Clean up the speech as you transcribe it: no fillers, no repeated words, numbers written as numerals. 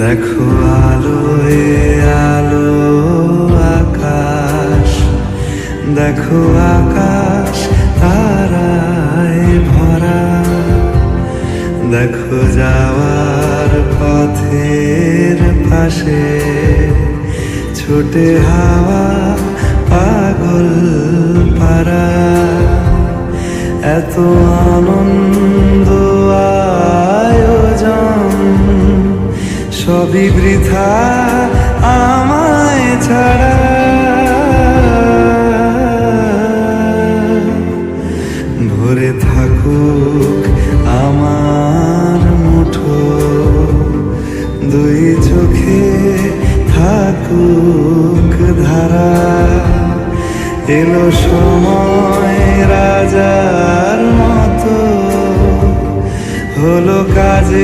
দেখো আলোয় আলো আকাশ, দেখো আকাশ তারায় ভরা, দেখো যাওয়ার পথের পাশে ছোটে হাওয়া পাগল পারা। এত আনন্দ আয়োজন সবই বৃথা আমায় ছাড়া। ভরে থাকুক আমার মুঠো, দুই চোখে থাকুক ধারা। এলো সময় রাজার মতো, হলো কাজে